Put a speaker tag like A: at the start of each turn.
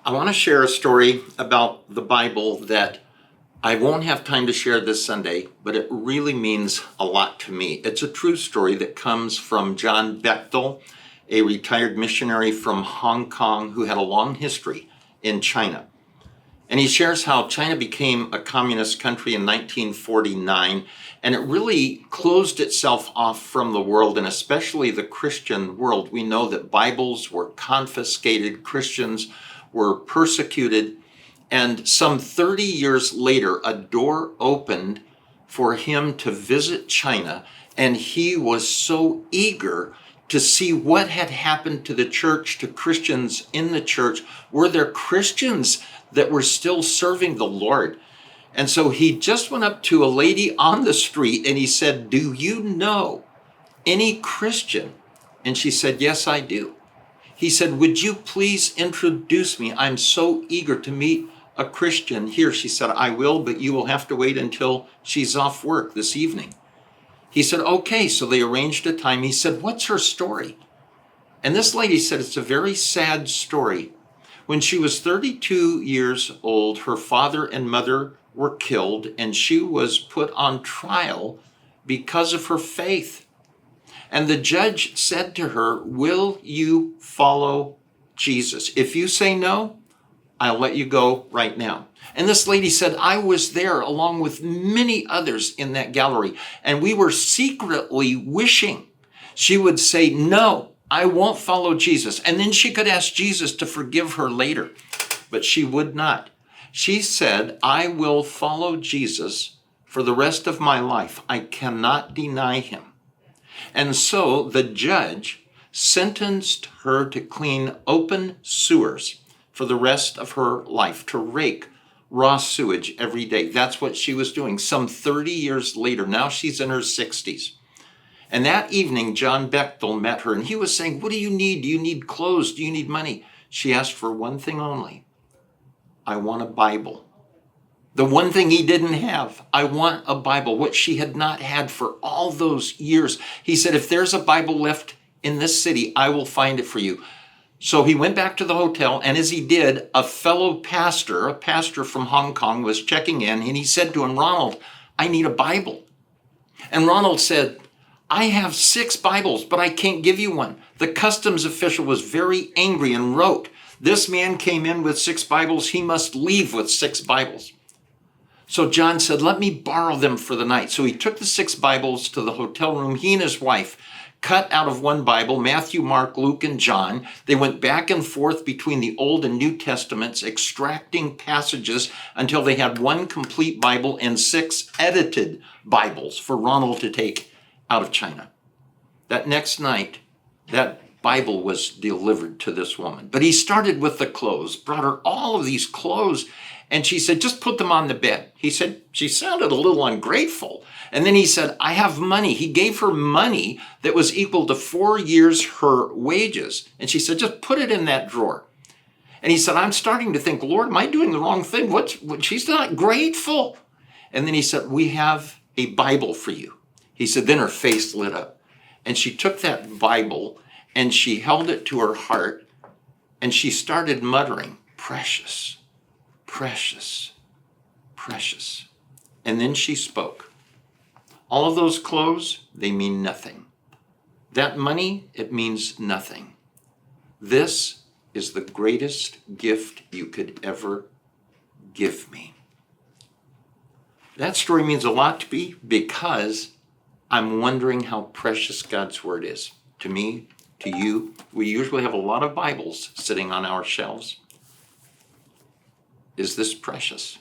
A: I want to share a story about the Bible that I won't have time to share this Sunday, but it really means a lot to me. It's a true story that comes from John Bechtel, a retired missionary from Hong Kong who had a long history in China. And he shares how China became a communist country in 1949, and it really closed itself off from the world, and especially the Christian world. We know that Bibles were confiscated, Christians were persecuted, and some 30 years later, a door opened for him to visit China, and he was so eager to see what had happened to the church, to Christians in the church. Were there Christians that were still serving the Lord? And so he just went up to a lady on the street and he said, "Do you know any Christian?" And she said, "Yes, I do." He said, "Would you please introduce me? I'm so eager to meet a Christian here." She said, "I will, but you will have to wait until she's off work this evening." He said, "Okay." So they arranged a time. He said, "What's her story?" And this lady said, "It's a very sad story. When she was 32 years old, her father and mother were killed, and she was put on trial because of her faith. And the judge said to her, 'Will you follow Jesus? If you say no, I'll let you go right now.'" And this lady said, "I was there along with many others in that gallery, and we were secretly wishing she would say, 'No, I won't follow Jesus.' And then she could ask Jesus to forgive her later, but she would not. She said, 'I will follow Jesus for the rest of my life. I cannot deny him.' And so the judge sentenced her to clean open sewers for the rest of her life, to rake raw sewage every day. That's what she was doing. Some 30 years later, now she's in her 60s. And that evening, John Bechtel met her, and he was saying, "What do you need? Do you need clothes? Do you need money?" She asked for one thing only. "I want a Bible." The one thing he didn't have. I want a Bible, what she had not had for all those years. He said, "If there's a Bible left in this city, I will find it for you." So he went back to the hotel, and as he did, a fellow pastor, a pastor from Hong Kong, was checking in, and he said to him, "Ronald, I need a Bible." And Ronald said, "I have 6 Bibles, but I can't give you one." The customs official was very angry and wrote, "This man came in with 6 Bibles, he must leave with 6 Bibles." So John said, "Let me borrow them for the night." So he took the 6 Bibles to the hotel room. He and his wife cut out of one Bible, Matthew, Mark, Luke, and John. They went back and forth between the Old and New Testaments, extracting passages until they had one complete Bible and 6 edited Bibles for Ronald to take out of China. That next night, that Bible was delivered to this woman. But he started with the clothes, brought her all of these clothes, and she said, "Just put them on the bed." He said, she sounded a little ungrateful. And then he said, "I have money." He gave her money that was equal to 4 years her wages. And she said, "Just put it in that drawer." And he said, "I'm starting to think, Lord, am I doing the wrong thing? She's not grateful." And then he said, "We have a Bible for you." He said, then her face lit up. And she took that Bible and she held it to her heart and she started muttering, "Precious, precious, precious." And then she spoke. "All of those clothes, they mean nothing. That money, it means nothing. This is the greatest gift you could ever give me." That story means a lot to me because I'm wondering how precious God's word is to me, to you. We usually have a lot of Bibles sitting on our shelves. Is this precious?